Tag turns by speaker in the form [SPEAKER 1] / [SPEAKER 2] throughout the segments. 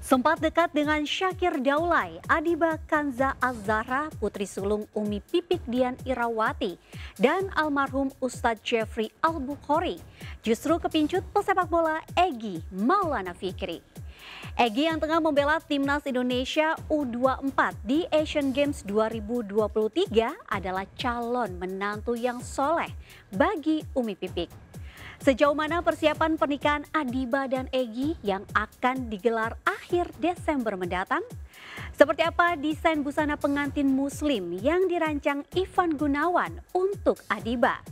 [SPEAKER 1] Sempat dekat dengan Syakir Daulay, Adiba Kanza Az-Zahra, putri sulung Umi Pipik Dian Irawati, dan almarhum Ustadz Jeffrey Al-Bukhari justru kepincut pesepak bola Egy Maulana Fikri. Egy yang tengah membela timnas Indonesia U24 di Asian Games 2023 adalah calon menantu yang soleh bagi Umi Pipik. Sejauh mana persiapan pernikahan Adiba dan Egy yang akan digelar akhir Desember mendatang? Seperti apa desain busana pengantin muslim yang dirancang Ivan Gunawan untuk Adiba?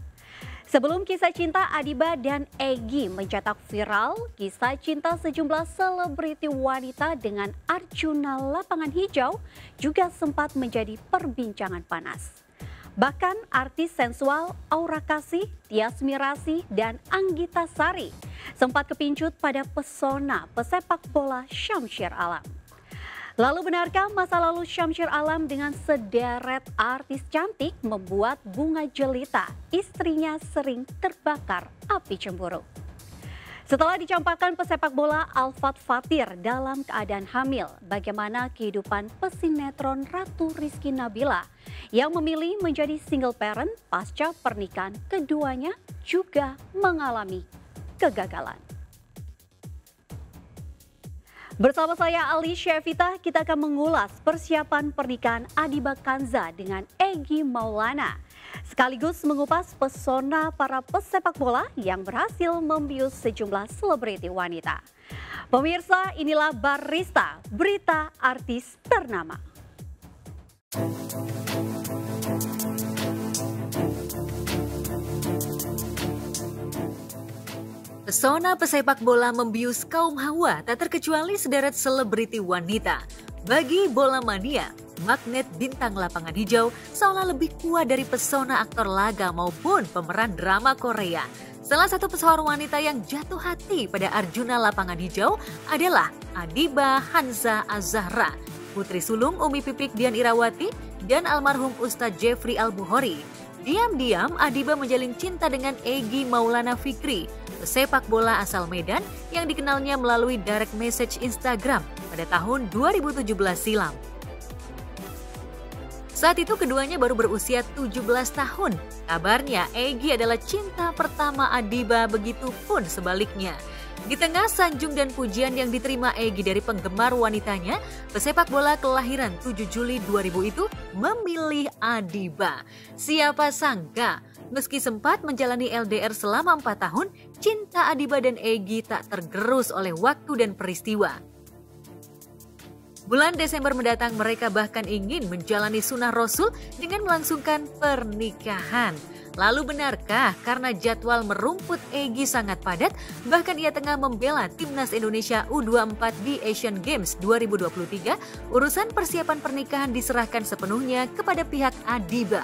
[SPEAKER 1] Sebelum kisah cinta Adiba dan Egy mencetak viral, kisah cinta sejumlah selebriti wanita dengan Arjuna Lapangan Hijau juga sempat menjadi perbincangan panas. Bahkan artis sensual Aura Kasih, Tias Mirasih, dan Anggita Sari sempat kepincut pada pesona pesepak bola Syamsyir Alam. Lalu benarkah masa lalu Syamsyir Alam dengan sederet artis cantik membuat Bunga Jelita, istrinya, sering terbakar api cemburu? Setelah dicampakkan pesepak bola Alfat Fatir dalam keadaan hamil, bagaimana kehidupan pesinetron Ratu Rizky Nabila yang memilih menjadi single parent pasca pernikahan keduanya juga mengalami kegagalan. Bersama saya Ali Syevita, kita akan mengulas persiapan pernikahan Adiba Kanza dengan Egy Maulana. Sekaligus mengupas pesona para pesepak bola yang berhasil membius sejumlah selebriti wanita. Pemirsa, inilah Barista, berita artis ternama.
[SPEAKER 2] Pesona pesepak bola membius kaum hawa tak terkecuali sederet selebriti wanita. Bagi bola mania, magnet bintang lapangan hijau seolah lebih kuat dari pesona aktor laga maupun pemeran drama Korea. Salah satu pesohor wanita yang jatuh hati pada Arjuna Lapangan Hijau adalah Adiba Kanza Az-Zahra, putri sulung Umi Pipik Dian Irawati dan almarhum Ustadz Jeffrey Al-Bukhari. Diam-diam Adiba menjalin cinta dengan Egy Maulana Fikri, pesepak bola asal Medan yang dikenalnya melalui direct message Instagram pada tahun 2017 silam. Saat itu keduanya baru berusia 17 tahun. Kabarnya Egy adalah cinta pertama Adiba, begitu pun sebaliknya. Di tengah sanjung dan pujian yang diterima Egy dari penggemar wanitanya, pesepak bola kelahiran 7 Juli 2000 itu memilih Adiba. Siapa sangka, meski sempat menjalani LDR selama 4 tahun, cinta Adiba dan Egy tak tergerus oleh waktu dan peristiwa. Bulan Desember mendatang mereka bahkan ingin menjalani sunnah Rasul dengan melangsungkan pernikahan. Lalu benarkah karena jadwal merumput Egy sangat padat, bahkan ia tengah membela timnas Indonesia U24 di Asian Games 2023, urusan persiapan pernikahan diserahkan sepenuhnya kepada pihak Adiba.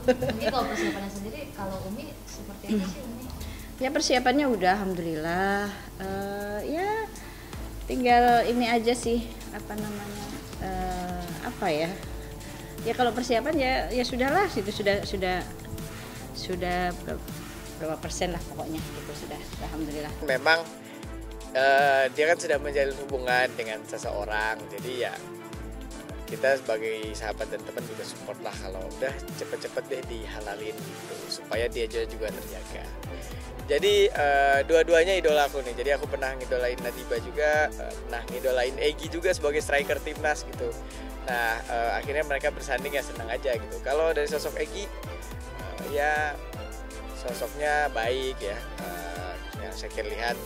[SPEAKER 3] Ini kalau persiapannya sendiri, kalau Umi seperti apa sih Umi?
[SPEAKER 4] Ya persiapannya udah alhamdulillah, ya tinggal ini aja sih apa namanya, apa ya? Ya kalau persiapan ya sudahlah, itu sudah berapa persen lah pokoknya gitu, sudah alhamdulillah.
[SPEAKER 5] Memang dia kan sudah menjalin hubungan dengan seseorang, jadi ya kita sebagai sahabat dan teman juga support lah kalau udah cepet-cepet deh dihalalin gitu supaya dia juga terjaga. Jadi dua-duanya idola aku nih, jadi aku pernah ngidolain Adiba juga, pernah ngidolain Egy juga sebagai striker timnas gitu. Nah akhirnya mereka bersanding, ya senang aja gitu. Kalau dari sosok Egy ya sosoknya baik ya, yang saya lihat.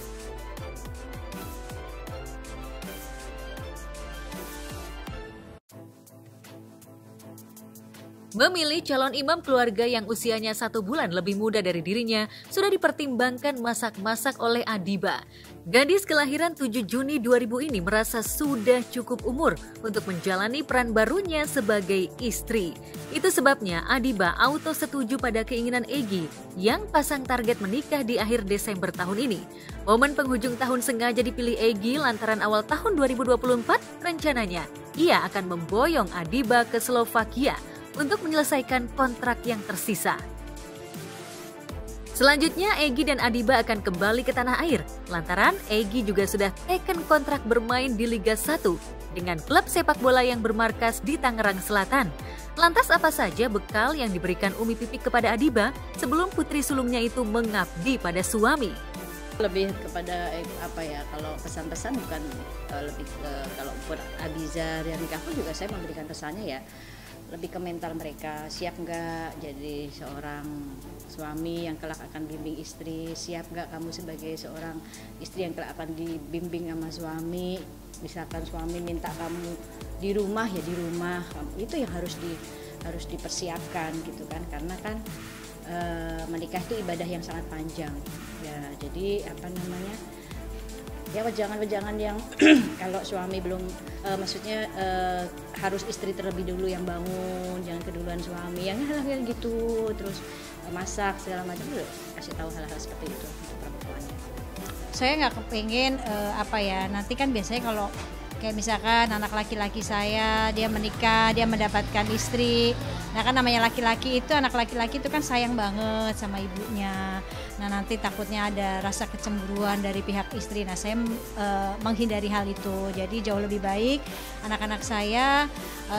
[SPEAKER 2] Memilih calon imam keluarga yang usianya 1 bulan lebih muda dari dirinya sudah dipertimbangkan masak-masak oleh Adiba. Gadis kelahiran 7 Juni 2000 ini merasa sudah cukup umur untuk menjalani peran barunya sebagai istri. Itu sebabnya Adiba auto setuju pada keinginan Egy yang pasang target menikah di akhir Desember tahun ini. Momen penghujung tahun sengaja dipilih Egy lantaran awal tahun 2024 rencananya ia akan memboyong Adiba ke Slovakia untuk menyelesaikan kontrak yang tersisa. Selanjutnya, Egy dan Adiba akan kembali ke tanah air, lantaran Egy juga sudah teken kontrak bermain di Liga 1 dengan klub sepak bola yang bermarkas di Tangerang Selatan. Lantas apa saja bekal yang diberikan Umi Pipik kepada Adiba sebelum putri sulungnya itu mengabdi pada suami?
[SPEAKER 4] Lebih kepada kalau pesan-pesan bukan lebih ke kalau buat Abizar yang nikah pun juga saya memberikan pesannya ya. Lebih ke mental mereka, siap nggak jadi seorang suami yang kelak akan bimbing istri, siap nggak kamu sebagai seorang istri yang kelak akan dibimbing sama suami, misalkan suami minta kamu di rumah ya di rumah, itu yang harus dipersiapkan gitu kan, karena kan menikah itu ibadah yang sangat panjang ya, jadi ya wejangan-wejangan yang kalau suami belum harus istri terlebih dulu yang bangun, jangan keduluan suami, yang hal-hal gitu, terus masak segala macam, kasih tahu hal-hal seperti itu untuk perempuannya.
[SPEAKER 6] Saya nggak kepengen nanti kan biasanya kalau kayak misalkan anak laki-laki saya dia menikah, dia mendapatkan istri. Nah kan namanya laki-laki itu, anak laki-laki itu kan sayang banget sama ibunya. Nah nanti takutnya ada rasa kecemburuan dari pihak istri. Nah saya menghindari hal itu. Jadi jauh lebih baik anak-anak saya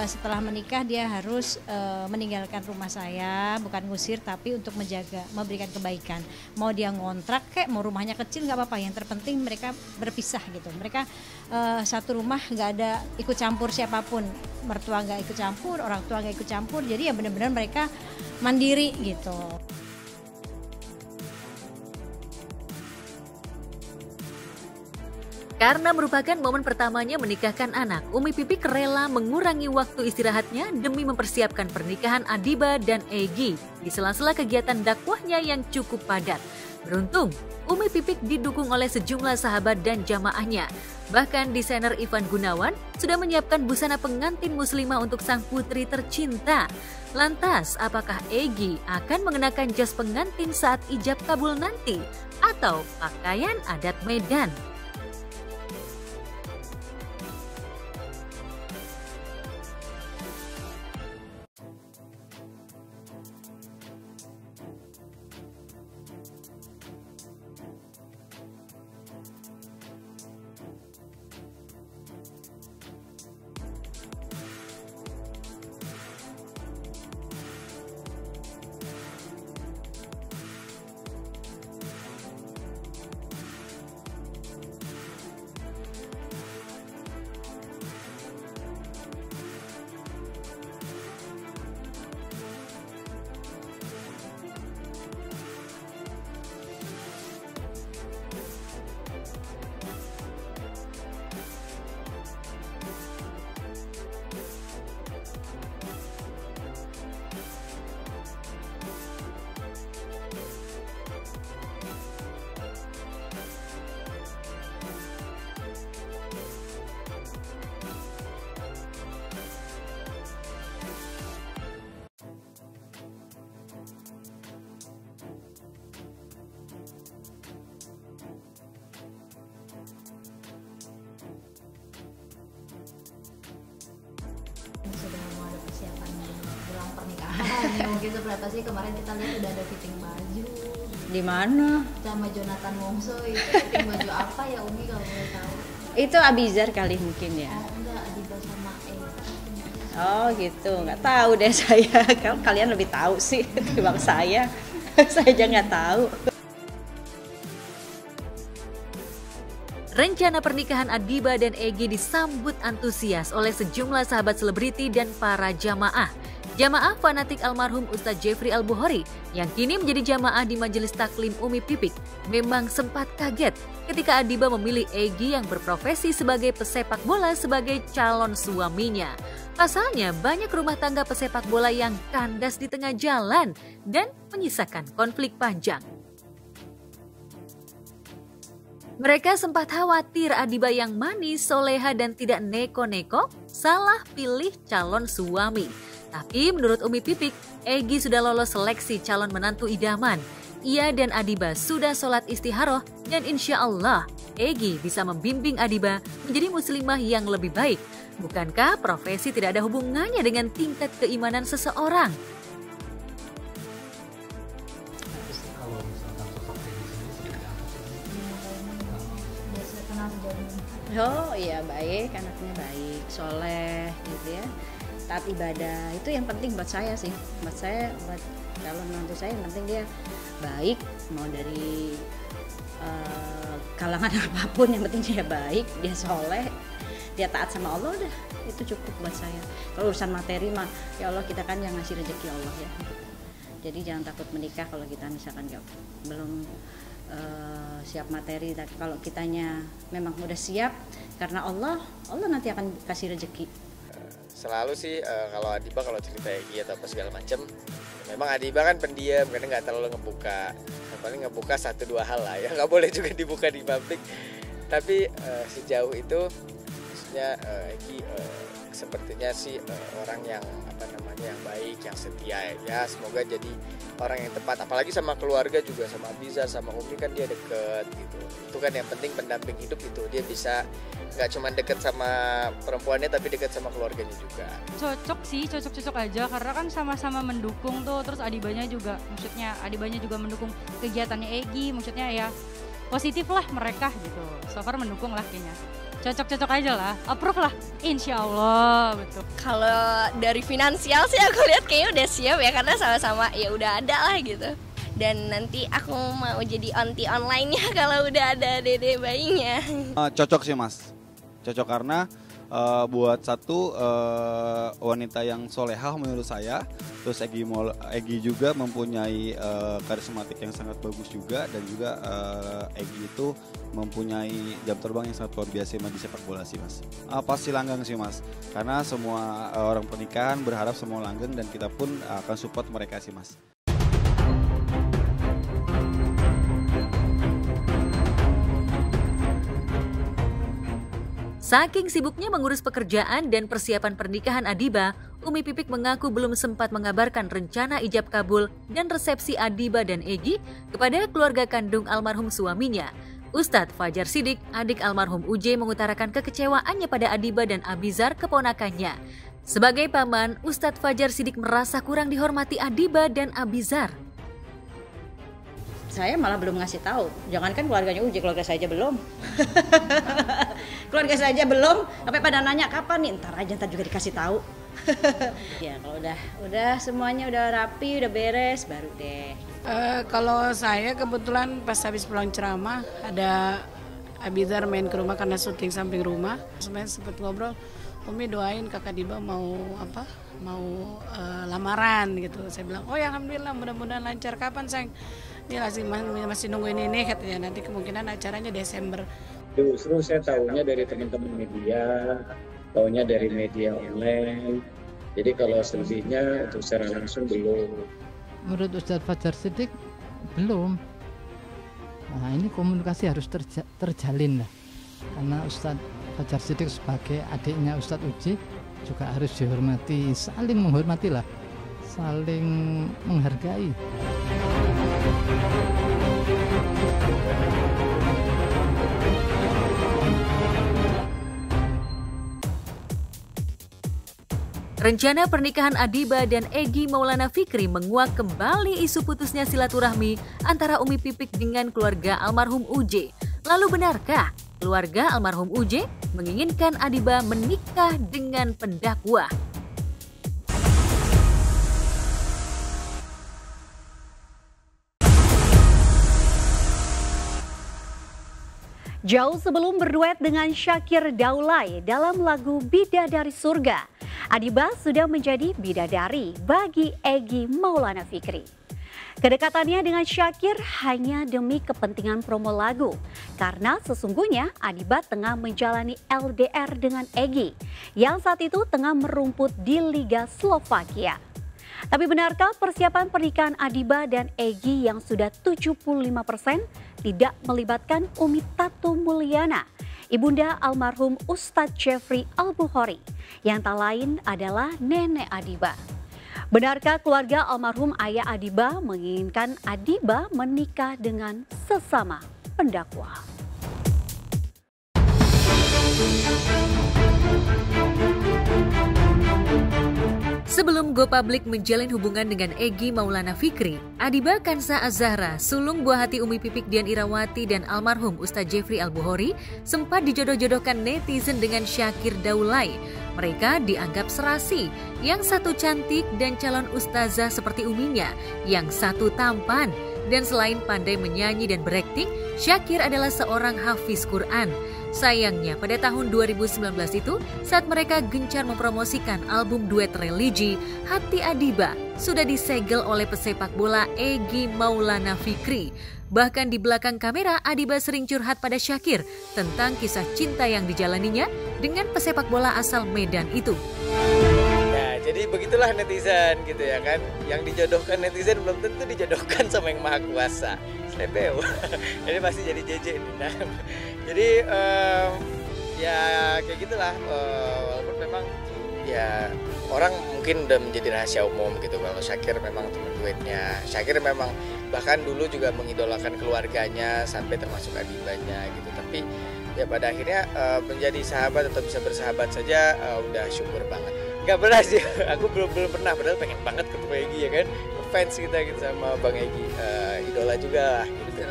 [SPEAKER 6] setelah menikah dia harus meninggalkan rumah saya, bukan ngusir tapi untuk menjaga, memberikan kebaikan. Mau dia ngontrak kayak mau rumahnya kecil nggak apa-apa. Yang terpenting mereka berpisah gitu. Mereka satu rumah nggak ada ikut campur siapapun, mertua nggak ikut campur, orang tua nggak ikut campur. Jadi ya benar-benar mereka mandiri gitu.
[SPEAKER 2] Karena merupakan momen pertamanya menikahkan anak, Umi Pipik rela mengurangi waktu istirahatnya demi mempersiapkan pernikahan Adiba dan Egy di sela-sela kegiatan dakwahnya yang cukup padat. Beruntung, Umi Pipik didukung oleh sejumlah sahabat dan jamaahnya. Bahkan desainer Ivan Gunawan sudah menyiapkan busana pengantin muslimah untuk sang putri tercinta. Lantas, apakah Egy akan mengenakan jas pengantin saat ijab kabul nanti? Atau pakaian adat Medan?
[SPEAKER 3] Sudah mau ada persiapan jelang pernikahan ya, mungkin seberapa sih kemarin kita lihat udah ada fitting baju
[SPEAKER 4] Di mana?
[SPEAKER 3] sama Jonathan Wongso, itu fitting baju apa ya Umi kalau boleh tahu?
[SPEAKER 4] Itu Abizar kali mungkin ya.
[SPEAKER 3] Oh enggak, Adiba sama
[SPEAKER 4] Oh gitu, nggak tahu deh saya. Kalau kalian lebih tahu sih dibanding saya. Saya aja nggak tahu.
[SPEAKER 2] Rencana pernikahan Adiba dan Egy disambut antusias oleh sejumlah sahabat selebriti dan para jamaah. Jamaah fanatik almarhum Ustadz Jeffrey Al-Bukhari yang kini menjadi jamaah di Majelis Taklim Umi Pipik memang sempat kaget ketika Adiba memilih Egy yang berprofesi sebagai pesepak bola sebagai calon suaminya. Pasalnya banyak rumah tangga pesepak bola yang kandas di tengah jalan dan menyisakan konflik panjang. Mereka sempat khawatir Adiba yang manis, soleha dan tidak neko-neko salah pilih calon suami. Tapi menurut Umi Pipik, Egy sudah lolos seleksi calon menantu idaman. Ia dan Adiba sudah sholat istikharah dan insya Allah Egy bisa membimbing Adiba menjadi muslimah yang lebih baik. Bukankah profesi tidak ada hubungannya dengan tingkat keimanan seseorang?
[SPEAKER 4] Oh iya, baik, anaknya baik, soleh gitu ya, taat ibadah, itu yang penting buat saya sih. Buat saya, buat calon menantu saya yang penting dia baik, mau dari kalangan apapun, yang penting dia baik, dia soleh, dia taat sama Allah, udah itu cukup buat saya. Kalau urusan materi mah ya Allah, kita kan yang ngasih rezeki Allah ya. Jadi jangan takut menikah kalau kita misalkan belum siap materi. Tapi kalau kitanya memang udah siap karena Allah nanti akan kasih rezeki.
[SPEAKER 5] Selalu sih kalau Adiba kalau cerita Egy atau apa segala macam, memang Adiba kan pendiam, karena nggak terlalu ngebuka, paling ngebuka 1-2 hal lah ya, nggak boleh juga dibuka di publik. Tapi sejauh itu maksudnya Egy sepertinya sih orang yang yang baik, yang setia ya. Semoga jadi orang yang tepat, apalagi sama keluarga juga, sama Abizar, sama Umi kan dia deket gitu. Itu kan yang penting, pendamping hidup itu dia bisa nggak cuma deket sama perempuannya tapi deket sama keluarganya juga.
[SPEAKER 7] Cocok sih, cocok aja karena kan sama-sama mendukung tuh. Terus Adibanya juga mendukung kegiatannya Egy, maksudnya ya positif lah mereka gitu. So far mendukung lah kayaknya. Cocok aja lah, approve lah, insya Allah betul.
[SPEAKER 8] Kalau dari finansial sih aku lihat kayaknya udah siap ya, karena sama-sama ya udah ada lah gitu. Dan nanti aku mau jadi onti online-nya kalau udah ada dede bayinya.
[SPEAKER 9] Cocok sih mas, cocok karena buat satu wanita yang solehah menurut saya. Terus Egy juga mempunyai karismatik yang sangat bagus juga, dan juga Egy itu mempunyai jam terbang yang sangat luar biasa di sepak bola sih mas. Pasti langgeng sih mas, karena semua orang pernikahan berharap semua langgeng dan kita pun akan support mereka sih mas.
[SPEAKER 2] Saking sibuknya mengurus pekerjaan dan persiapan pernikahan Adiba, Umi Pipik mengaku belum sempat mengabarkan rencana ijab kabul dan resepsi Adiba dan Egy kepada keluarga kandung almarhum suaminya. Ustadz Fajar Siddiq, adik almarhum UJ, mengutarakan kekecewaannya pada Adiba dan Abizar, keponakannya. Sebagai paman, Ustadz Fajar Siddiq merasa kurang dihormati Adiba dan Abizar.
[SPEAKER 4] Saya malah belum ngasih tahu, jangankan keluarganya Uji, keluarga saya aja belum. Keluarga saya aja belum, sampai pada nanya kapan nih, ntar juga dikasih tahu. Ya kalau udah semuanya udah rapi, udah beres, baru deh.
[SPEAKER 10] Kalau saya kebetulan pas habis pulang ceramah, ada Abizar main ke rumah karena syuting samping rumah. Sebenarnya sempat ngobrol, Umi doain kakak Diba mau lamaran gitu. Saya bilang, oh ya alhamdulillah, mudah-mudahan lancar. Kapan sayang? Dia masih nungguin ini katanya, nanti kemungkinan acaranya Desember.
[SPEAKER 11] Justru saya tahunya dari teman-teman media, tahunya dari media online. Jadi kalau selebihnya untuk secara langsung belum.
[SPEAKER 12] Menurut Ustadz Fajar Siddiq belum. Nah ini komunikasi harus terjalin lah. Karena Ustadz Fajar Siddiq sebagai adiknya Ustadz Uji juga harus dihormati, saling menghormati lah, saling menghargai.
[SPEAKER 2] Rencana pernikahan Adiba dan Egy Maulana Fikri menguak kembali isu putusnya silaturahmi antara Umi Pipik dengan keluarga almarhum UJ. Lalu benarkah keluarga almarhum UJ menginginkan Adiba menikah dengan pendakwah?
[SPEAKER 1] Jauh sebelum berduet dengan Syakir Daulay dalam lagu Bidadari Surga, Adiba sudah menjadi bidadari bagi Egy Maulana Fikri. Kedekatannya dengan Syakir hanya demi kepentingan promo lagu, karena sesungguhnya Adiba tengah menjalani LDR dengan Egy yang saat itu tengah merumput di Liga Slovakia. Tapi benarkah persiapan pernikahan Adiba dan Egy yang sudah 75% tidak melibatkan Umi Tatu Mulyana, ibunda almarhum Ustadz Jeffrey Al-Bukhari, yang tak lain adalah nenek Adiba? Benarkah keluarga almarhum ayah Adiba menginginkan Adiba menikah dengan sesama pendakwa?
[SPEAKER 2] Sebelum Go Public menjalin hubungan dengan Egy Maulana Fikri, Adiba Kanza Az-Zahra, sulung buah hati Umi Pipik Dian Irawati dan almarhum Ustadz Jeffrey Al-Bukhari, sempat dijodoh-jodohkan netizen dengan Syakir Daulay. Mereka dianggap serasi, yang satu cantik dan calon ustazah seperti uminya, yang satu tampan. Dan selain pandai menyanyi dan berakting, Syakir adalah seorang hafiz Quran. Sayangnya pada tahun 2019 itu, saat mereka gencar mempromosikan album duet religi, hati Adiba sudah disegel oleh pesepak bola Egy Maulana Fikri. Bahkan di belakang kamera, Adiba sering curhat pada Syakir tentang kisah cinta yang dijalaninya dengan pesepak bola asal Medan itu.
[SPEAKER 5] Ya, jadi begitulah netizen gitu ya kan. Yang dijodohkan netizen belum tentu dijodohkan sama yang maha kuasa. Slebeo. Jadi masih jadi JJ ini. Nah, jadi ya kayak gitulah. Walaupun memang ya orang mungkin udah menjadi rahasia umum gitu kalau Syakir memang teman duetnya. Syakir memang bahkan dulu juga mengidolakan keluarganya sampai termasuk Adibanya gitu. Tapi ya pada akhirnya menjadi sahabat atau bisa bersahabat saja udah syukur banget. Gak pernah sih, aku belum pernah, padahal pengen banget ketemu Egy ya kan. Fans kita gitu sama Bang Egy, idola juga lah gitu.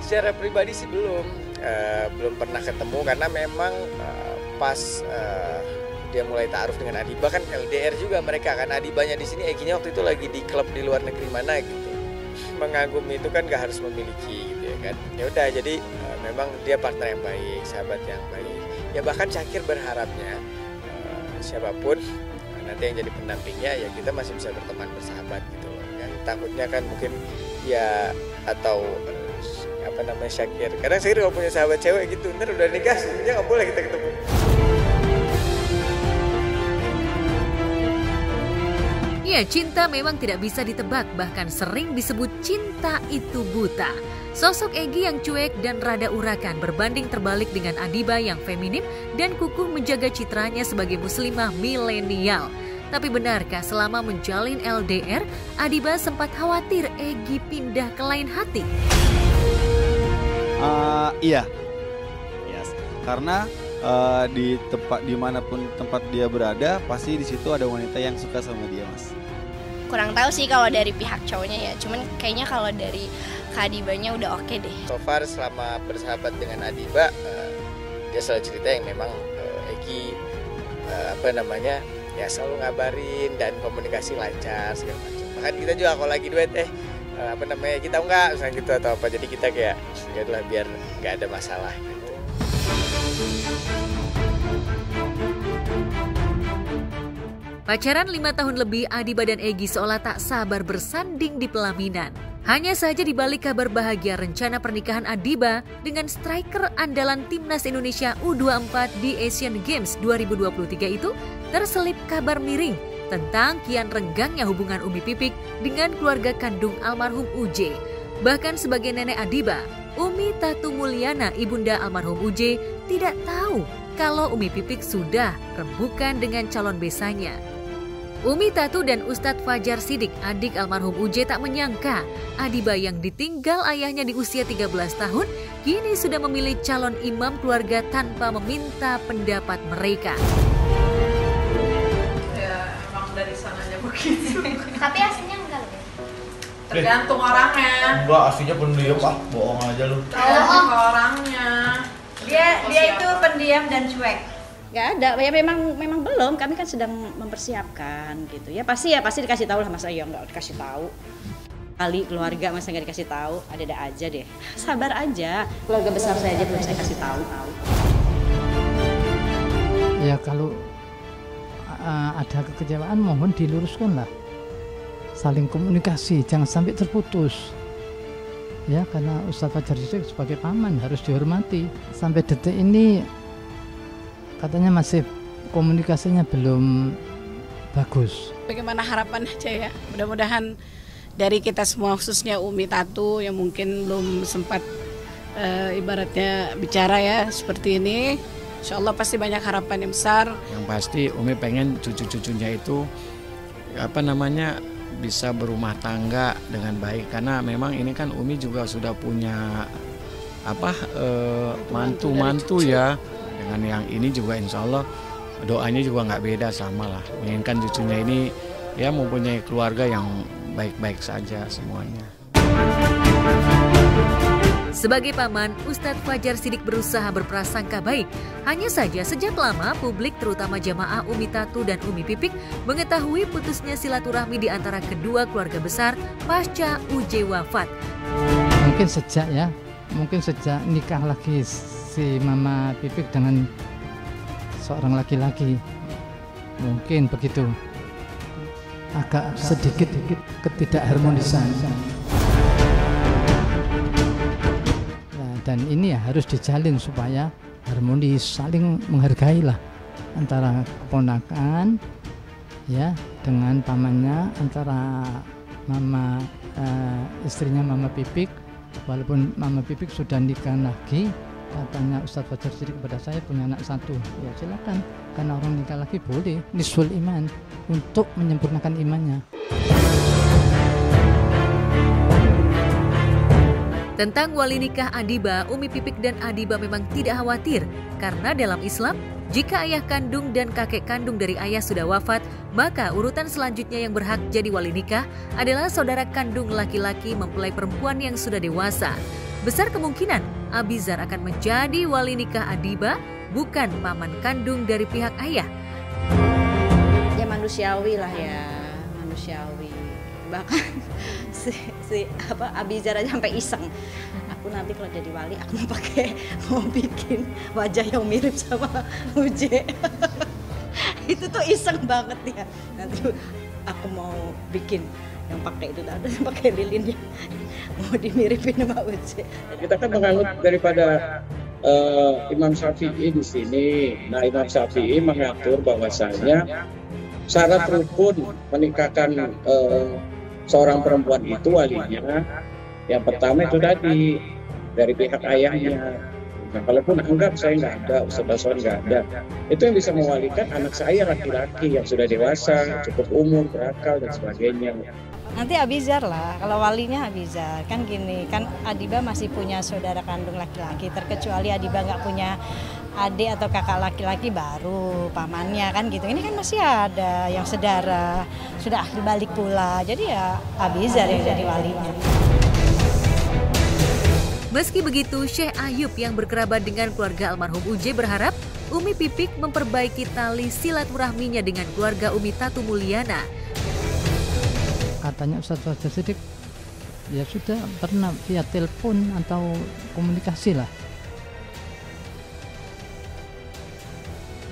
[SPEAKER 5] Secara pribadi sih belum pernah ketemu karena memang pas dia mulai ta'aruf dengan Adiba kan LDR juga mereka kan. Adibanya di sini, Egynya waktu itu lagi di klub di luar negeri mana gitu. Mengagumi itu kan gak harus memiliki gitu ya kan. Ya udah, jadi memang dia partner yang baik, sahabat yang baik. Ya bahkan Syakir berharapnya siapapun nanti yang jadi pendampingnya ya kita masih bisa berteman bersahabat gitu loh kan. Takutnya kan mungkin ya atau apa namanya Syakir. Kadang Syakir kalau punya sahabat cewek gitu, ntar udah nikah sebenarnya nggak boleh kita ketemu.
[SPEAKER 2] Ya, cinta memang tidak bisa ditebak, bahkan sering disebut cinta itu buta. Sosok Egy yang cuek dan rada urakan berbanding terbalik dengan Adiba yang feminim dan kukuh menjaga citranya sebagai muslimah milenial. Tapi benarkah selama menjalin LDR, Adiba sempat khawatir Egy pindah ke lain hati?
[SPEAKER 9] Iya, yes. Karena di tempat dimanapun tempat dia berada, pasti di situ ada wanita yang suka sama dia, Mas.
[SPEAKER 8] Kurang tahu sih kalau dari pihak cowoknya ya, cuman kayaknya kalau dari Kak Adibanya udah oke deh.
[SPEAKER 5] So far selama bersahabat dengan Adiba, dia selalu cerita yang memang Egy ya selalu ngabarin dan komunikasi lancar segala macam. Bahkan kita juga kalau lagi duet kita enggak misalnya gitu atau apa, jadi kita kayak ya udah biar nggak ada masalah gitu.
[SPEAKER 2] Pacaran 5 tahun lebih, Adiba dan Egy seolah tak sabar bersanding di pelaminan. Hanya saja di balik kabar bahagia rencana pernikahan Adiba dengan striker andalan Timnas Indonesia U24 di Asian Games 2023 itu, terselip kabar miring tentang kian renggangnya hubungan Umi Pipik dengan keluarga kandung almarhum UJ. Bahkan sebagai nenek Adiba, Umi Tatu Mulyana, ibunda almarhum UJ, tidak tahu kalau Umi Pipik sudah rembukan dengan calon besanya. Umi Tatu dan Ustadz Fajar Siddiq, adik almarhum UJ, tak menyangka Adiba yang ditinggal ayahnya di usia 13 tahun kini sudah memilih calon imam keluarga tanpa meminta pendapat mereka.
[SPEAKER 13] Ya emang dari sananya begitu.
[SPEAKER 8] Tapi aslinya enggak loh.
[SPEAKER 13] Tergantung orangnya.
[SPEAKER 14] Enggak, aslinya pendiam, bohong aja lu.
[SPEAKER 13] Tergantung orangnya.
[SPEAKER 6] Dia itu pendiam dan cuek.
[SPEAKER 4] Nggak ada, ya memang belum. Kami kan sedang mempersiapkan gitu. Ya pasti dikasih tahu lah, masa ya nggak dikasih tahu. Kali keluarga masa nggak dikasih tahu, ada aja deh. Sabar aja. Keluarga besar saya aja belum saya kasih tahu.
[SPEAKER 12] Ya kalau ada kekecewaan mohon diluruskan lah, saling komunikasi, jangan sampai terputus. Ya, karena Ustadz Fajar Siddiq sebagai paman harus dihormati. Sampai detik ini katanya masih komunikasinya belum bagus.
[SPEAKER 10] Bagaimana harapan aja ya, mudah-mudahan dari kita semua khususnya Umi Tatu yang mungkin belum sempat ibaratnya bicara ya seperti ini, insya Allah pasti banyak harapan yang besar.
[SPEAKER 15] Yang pasti Umi pengen cucu-cucunya itu bisa berumah tangga dengan baik, karena memang ini kan Umi juga sudah punya mantu-mantu ya. Dengan yang ini juga insya Allah doanya juga nggak beda, sama lah, menginginkan cucunya ini ya mempunyai keluarga yang baik-baik saja semuanya.
[SPEAKER 2] Sebagai paman, Ustadz Fajar Siddiq berusaha berprasangka baik. Hanya saja sejak lama publik terutama jamaah Umi Tatu dan Umi Pipik mengetahui putusnya silaturahmi di antara kedua keluarga besar pasca UJ wafat.
[SPEAKER 12] Mungkin sejak nikah lagi si Mama Pipik dengan seorang laki-laki, mungkin begitu, agak sedikit ketidakharmonisan. Dan ini ya harus dijalin supaya harmonis, saling menghargai lah antara keponakan ya dengan pamannya, antara istrinya Mama Pipik, walaupun Mama Pipik sudah nikah lagi. Katanya Ustadz Fajar Siddiq kepada saya punya anak satu, ya silakan, karena orang nikah lagi boleh nisful iman untuk menyempurnakan imannya.
[SPEAKER 2] Tentang wali nikah Adiba, Umi Pipik dan Adiba memang tidak khawatir karena dalam Islam, jika ayah kandung dan kakek kandung dari ayah sudah wafat, maka urutan selanjutnya yang berhak jadi wali nikah adalah saudara kandung laki-laki mempelai perempuan yang sudah dewasa. Besar kemungkinan Abizar akan menjadi wali nikah Adiba, bukan paman kandung dari pihak ayah.
[SPEAKER 4] Ya manusiawi lah ya, manusiawi. Bahkan Abizar aja sampai iseng. Aku nanti kalau jadi wali aku mau bikin wajah yang mirip sama UJ. Itu tuh iseng banget ya. Nanti aku mau bikin yang pakai itu, ada yang pakai lilin ya, mau dimiripin sama UJ.
[SPEAKER 11] Kita kan menganut daripada Imam Syafi'i di sini. Nah, Imam Syafi'i mengatur bahwasanya syarat rukun menikahkan seorang perempuan itu walinya, yang pertama itu tadi dari pihak ayahnya. Nah, kalaupun anggap saya nggak ada, Ustadz Aswan nggak ada, itu yang bisa mewalikan anak saya laki-laki yang sudah dewasa, cukup umur, berakal dan sebagainya.
[SPEAKER 6] Nanti Abizar lah, kalau walinya Abizar. Kan gini, kan Adiba masih punya saudara kandung laki-laki, terkecuali Adiba nggak punya adik atau kakak laki-laki baru pamannya kan gitu. Ini kan masih ada yang sedara, sudah ahli balik pula, jadi ya Abizar yang jadi walinya.
[SPEAKER 2] Meski begitu, Syekh Ayub yang berkerabat dengan keluarga almarhum UJ berharap Umi Pipik memperbaiki tali silaturahminya dengan keluarga Umi Tatu Mulyana.
[SPEAKER 12] Katanya Ustadz Fajar Siddiq ya sudah pernah via telepon atau komunikasi lah.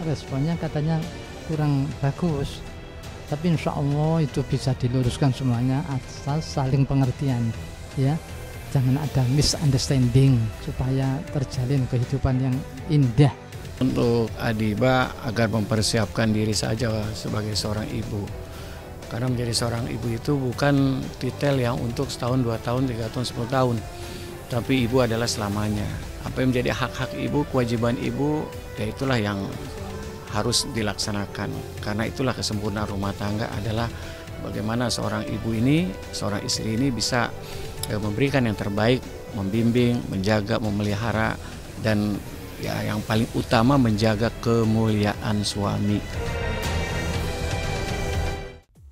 [SPEAKER 12] Responnya katanya kurang bagus, tapi insya Allah itu bisa diluruskan semuanya asal saling pengertian ya. Jangan ada misunderstanding supaya terjalin kehidupan yang indah.
[SPEAKER 15] Untuk Adiba agar mempersiapkan diri saja sebagai seorang ibu. Karena menjadi seorang ibu itu bukan titel yang untuk setahun, 2 tahun, 3 tahun, 10 tahun. Tapi ibu adalah selamanya. Apa yang menjadi hak-hak ibu, kewajiban ibu, ya itulah yang harus dilaksanakan. Karena itulah kesempurnaan rumah tangga adalah bagaimana seorang ibu ini, seorang istri ini bisa memberikan yang terbaik, membimbing, menjaga, memelihara, dan ya yang paling utama menjaga kemuliaan suami.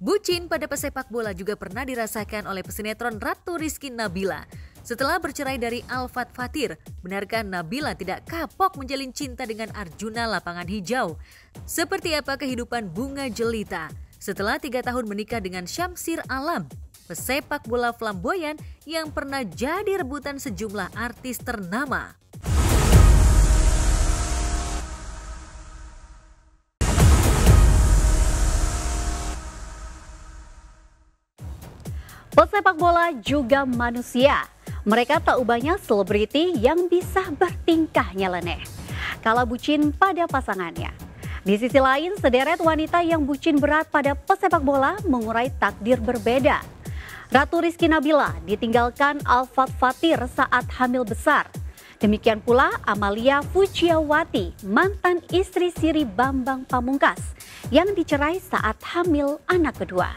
[SPEAKER 2] Bucin pada pesepak bola juga pernah dirasakan oleh pesinetron Ratu Rizky Nabila. Setelah bercerai dari Alfat Fatir, benarkah Nabila tidak kapok menjalin cinta dengan Arjuna lapangan hijau? Seperti apa kehidupan Bunga Jelita setelah 3 tahun menikah dengan Syamsir Alam, pesepak bola flamboyan yang pernah jadi rebutan sejumlah artis ternama?
[SPEAKER 1] Pesepak bola juga manusia. Mereka tak ubahnya selebriti yang bisa bertingkah nyeleneh kala bucin pada pasangannya. Di sisi lain, sederet wanita yang bucin berat pada pesepak bola mengurai takdir berbeda. Ratu Rizky Nabila ditinggalkan Alfat Fatir saat hamil besar. Demikian pula Amalia Fujiawati, mantan istri Siri Bambang Pamungkas yang dicerai saat hamil anak kedua.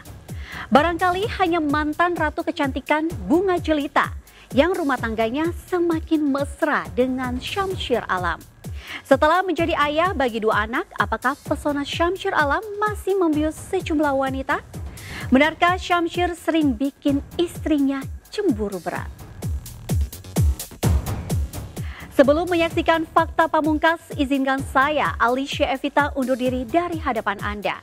[SPEAKER 1] Barangkali hanya mantan ratu kecantikan Bunga Jelita yang rumah tangganya semakin mesra dengan Syamsyir Alam. Setelah menjadi ayah bagi 2 anak, apakah pesona Syamsyir Alam masih membius sejumlah wanita? Benarkah Syamsyir sering bikin istrinya cemburu berat? Sebelum menyaksikan Fakta Pamungkas, izinkan saya, Alicia Evita, undur diri dari hadapan Anda.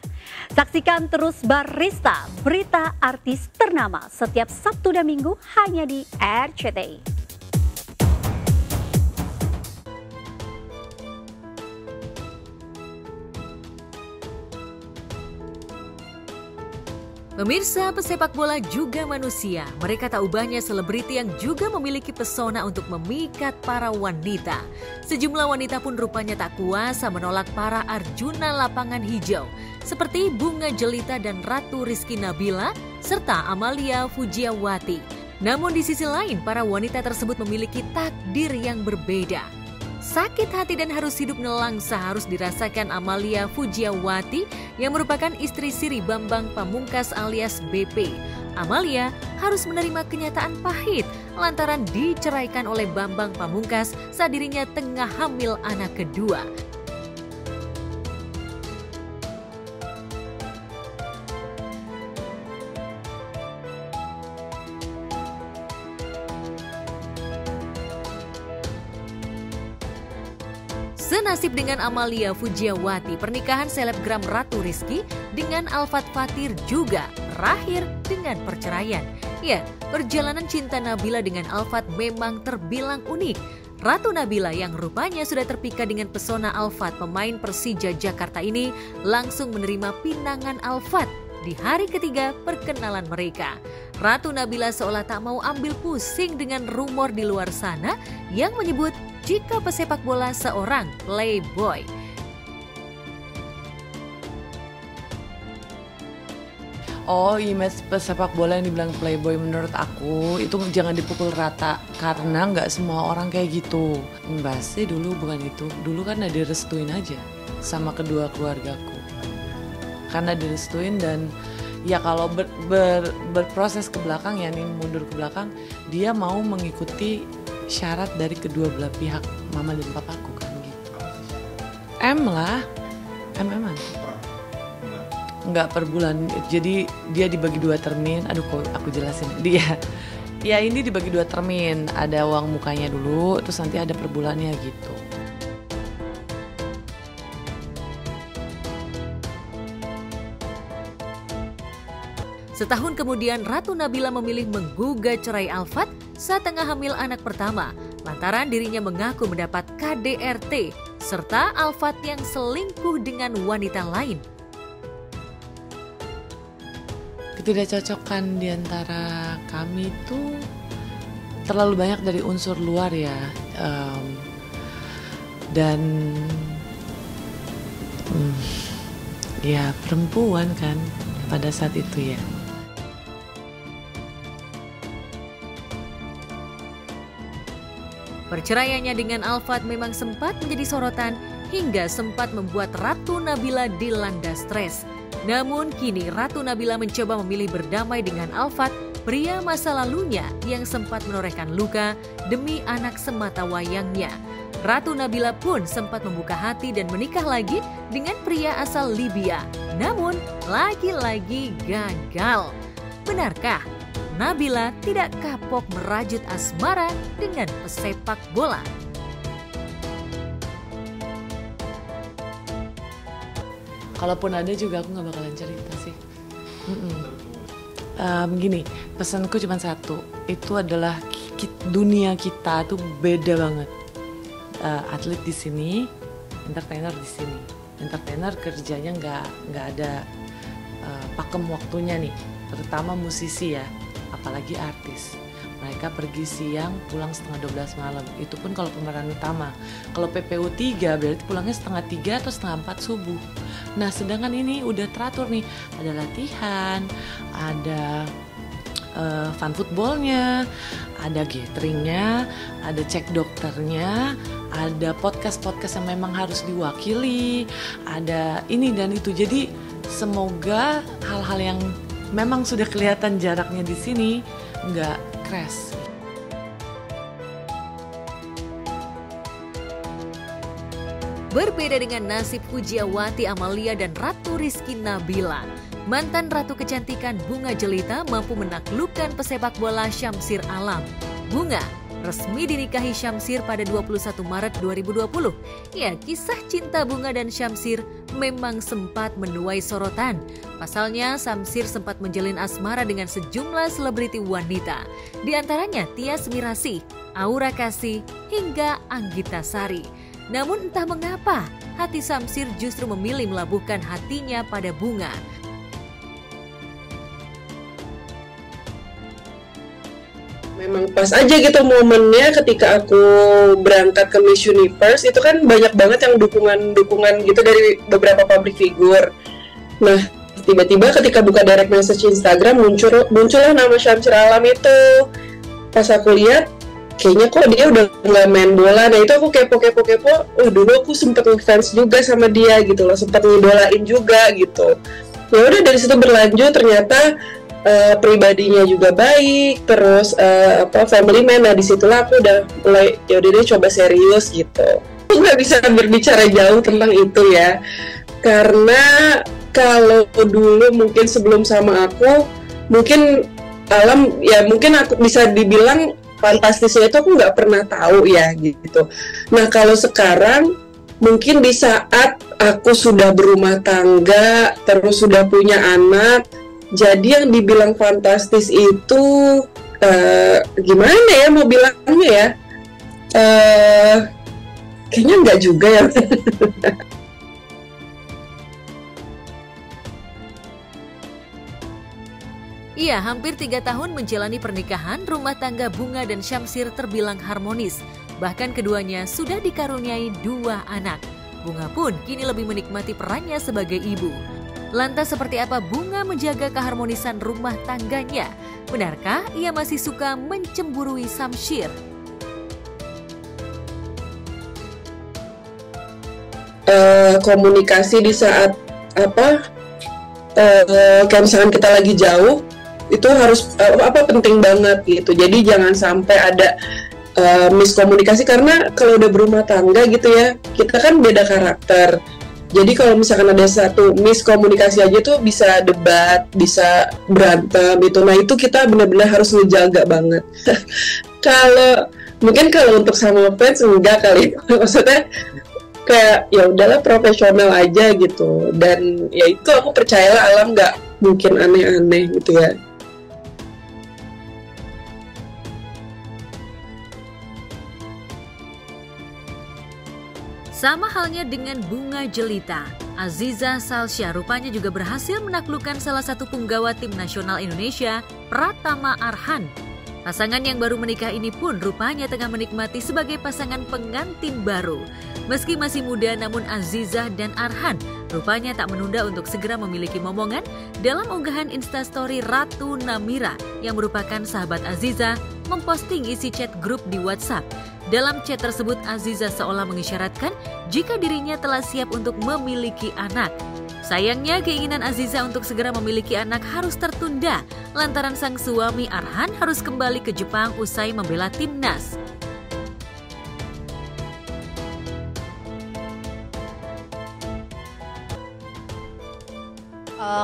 [SPEAKER 1] Saksikan terus Barista, berita artis ternama setiap Sabtu dan Minggu hanya di RCTI.
[SPEAKER 2] Pemirsa, pesepak bola juga manusia. Mereka tak ubahnya selebriti yang juga memiliki pesona untuk memikat para wanita. Sejumlah wanita pun rupanya tak kuasa menolak para Arjuna lapangan hijau, seperti Bunga Jelita dan Ratu Rizky Nabila, serta Amalia Fujiawati. Namun di sisi lain, para wanita tersebut memiliki takdir yang berbeda. Sakit hati dan harus hidup nelangsa harus dirasakan Amalia Fujiawati yang merupakan istri Siri Bambang Pamungkas alias BP. Amalia harus menerima kenyataan pahit lantaran diceraikan oleh Bambang Pamungkas saat dirinya tengah hamil anak kedua. Senasib dengan Amalia Fujiawati, pernikahan selebgram Ratu Rizky dengan Alfat Fatir juga berakhir dengan perceraian. Ya, perjalanan cinta Nabila dengan Alfat memang terbilang unik. Ratu Nabila yang rupanya sudah terpikat dengan pesona Alfat, pemain Persija Jakarta ini langsung menerima pinangan Alfat di hari ketiga perkenalan mereka. Ratu Nabila seolah tak mau ambil pusing dengan rumor di luar sana yang menyebut jika pesepak bola seorang playboy.
[SPEAKER 16] Oh, image pesepak bola yang dibilang playboy menurut aku itu jangan dipukul rata karena nggak semua orang kayak gitu. Mbak sih dulu bukan itu, dulu kan direstuin aja sama kedua keluargaku. Karena direstuin dan ya kalau berproses ke belakang ya nih mundur ke belakang, dia mau mengikuti syarat dari kedua belah pihak, mama dan papaku kan gitu. Lah, MM-an. Enggak per bulan, jadi dia dibagi 2 termin. Aduh kok aku jelasin. Dia, ya ini dibagi 2 termin. Ada uang mukanya dulu, terus nanti ada per bulannya gitu.
[SPEAKER 2] Setahun kemudian, Ratu Nabila memilih menggugat cerai Alfat saat tengah hamil anak pertama, lantaran dirinya mengaku mendapat KDRT, serta Alfat yang selingkuh dengan wanita lain.
[SPEAKER 16] Ketidakcocokan di antara kami itu terlalu banyak dari unsur luar ya, dan ya perempuan kan pada saat itu ya.
[SPEAKER 2] Perceraiannya dengan Alfat memang sempat menjadi sorotan hingga sempat membuat Ratu Nabila dilanda stres. Namun kini Ratu Nabila mencoba memilih berdamai dengan Alfat, pria masa lalunya yang sempat menorehkan luka demi anak sematawayangnya. Ratu Nabila pun sempat membuka hati dan menikah lagi dengan pria asal Libya. Namun lagi-lagi gagal. Benarkah Nabila tidak kapok merajut asmara dengan pesepak bola?
[SPEAKER 16] Kalaupun ada juga aku gak bakalan cerita sih. Gini, pesanku cuma satu. Itu adalah dunia kita tuh beda banget. Atlet di sini, entertainer di sini. Entertainer kerjanya nggak ada pakem waktunya nih, terutama musisi ya. apalagi artis. Mereka pergi siang, pulang setengah 12 malam. Itu pun kalau pemeran utama. Kalau PPU 3 berarti pulangnya setengah 3 atau setengah 4 subuh. Nah sedangkan ini udah teratur nih. Ada latihan, ada fun footballnya, ada gatheringnya, ada cek dokternya, ada podcast-podcast yang memang harus diwakili, ada ini dan itu. Jadi semoga hal-hal yang memang sudah kelihatan jaraknya di sini nggak crash.
[SPEAKER 2] Berbeda dengan nasib Pujiawati Amalia dan Ratu Rizky Nabila, mantan Ratu Kecantikan Bunga Jelita mampu menaklukkan pesepak bola Syamsir Alam. Bunga resmi dinikahi Syamsir pada 21 Maret 2020. Ya, kisah cinta Bunga dan Syamsir memang sempat menuai sorotan. Pasalnya, Syamsir sempat menjalin asmara dengan sejumlah selebriti wanita. Di antaranya Tias Mirasih, Aura Kasih, hingga Anggita Sari. Namun entah mengapa, hati Syamsir justru memilih melabuhkan hatinya pada Bunga.
[SPEAKER 17] Memang pas aja gitu momennya ketika aku berangkat ke Miss Universe, itu kan banyak banget yang dukungan gitu dari beberapa public figure. Nah, tiba-tiba ketika buka direct message Instagram muncullah nama Syamsir Alam itu. Pas aku lihat, kayaknya kok dia udah nggak main bola. Nah itu aku kepo. Dulu aku sempet ngefans juga sama dia gitu loh, sempet ngidolain juga gitu. Ya udah dari situ berlanjut, ternyata pribadinya juga baik, terus family man. Nah disitulah aku udah mulai yaudah deh coba serius gitu. Aku nggak bisa berbicara jauh tentang itu ya, karena kalau dulu mungkin sebelum sama aku, mungkin Alam ya mungkin aku bisa dibilang fantastisnya itu aku nggak pernah tahu ya gitu. Nah kalau sekarang mungkin di saat aku sudah berumah tangga, terus sudah punya anak, jadi yang dibilang fantastis itu gimana ya mau bilangnya ya? Kayaknya nggak juga ya.
[SPEAKER 2] Iya, hampir 3 tahun menjalani pernikahan, rumah tangga Bunga dan Syamsir terbilang harmonis. Bahkan keduanya sudah dikaruniai 2 anak. Bunga pun kini lebih menikmati perannya sebagai ibu. Lantas seperti apa Bunga menjaga keharmonisan rumah tangganya? Benarkah ia masih suka mencemburui Syamsir?
[SPEAKER 17] Komunikasi di saat kayak misalkan kita lagi jauh, itu harus penting banget gitu. Jadi jangan sampai ada miskomunikasi, karena kalau udah berumah tangga gitu ya, kita kan beda karakter. Jadi kalau misalkan ada satu miskomunikasi aja tuh bisa debat, bisa berantem gitu. Nah itu kita benar-benar harus ngejaga banget. Kalau untuk sama fans enggak kali, maksudnya kayak ya udahlah profesional aja gitu. Dan ya itu aku percayalah Alam nggak mungkin aneh-aneh gitu ya.
[SPEAKER 2] Sama halnya dengan Bunga Jelita, Aziza Salsya rupanya juga berhasil menaklukkan salah satu punggawa tim nasional Indonesia, Pratama Arhan. Pasangan yang baru menikah ini pun rupanya tengah menikmati sebagai pasangan pengantin baru. Meski masih muda, namun Aziza dan Arhan rupanya tak menunda untuk segera memiliki momongan. Dalam unggahan Instastory, Ratu Namira yang merupakan sahabat Aziza memposting isi chat grup di WhatsApp. Dalam chat tersebut, Aziza seolah mengisyaratkan jika dirinya telah siap untuk memiliki anak. Sayangnya, keinginan Aziza untuk segera memiliki anak harus tertunda lantaran sang suami Arhan harus kembali ke Jepang usai membela timnas.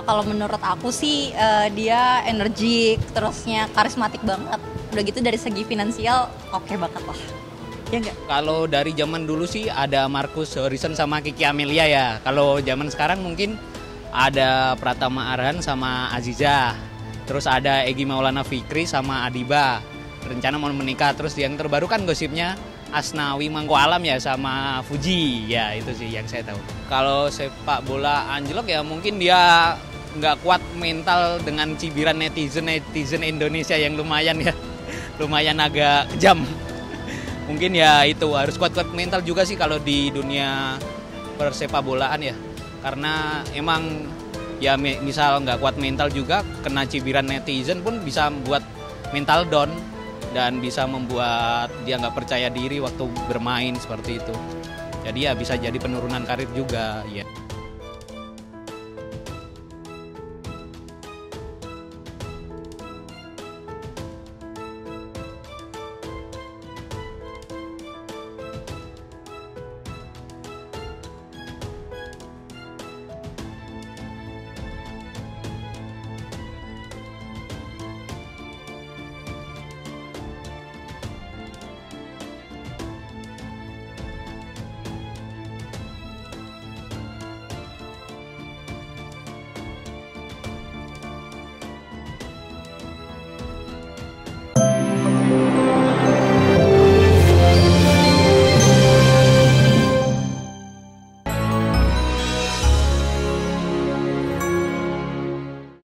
[SPEAKER 18] Kalau menurut aku sih dia energik, terusnya karismatik banget. Udah gitu dari segi finansial oke banget lah. Ya enggak?
[SPEAKER 19] Kalau dari zaman dulu sih ada Marcus Horizon sama Kiki Amelia ya. Kalau zaman sekarang mungkin ada Pratama Arhan sama Aziza. Terus ada Egy Maulana Fikri sama Adiba. Rencana mau menikah. Terus yang terbaru kan gosipnya Asnawi Mangko Alam ya sama Fuji. Ya itu sih yang saya tahu. Kalau sepak bola anjlok ya mungkin dia nggak kuat mental dengan cibiran netizen Indonesia yang lumayan ya, lumayan agak kejam. Mungkin ya itu harus kuat-kuat mental juga sih kalau di dunia persepak bolaan ya, karena emang ya misal nggak kuat mental juga kena cibiran netizen pun bisa membuat mental down dan bisa membuat dia nggak percaya diri waktu bermain seperti itu. Jadi ya bisa jadi penurunan karir juga ya.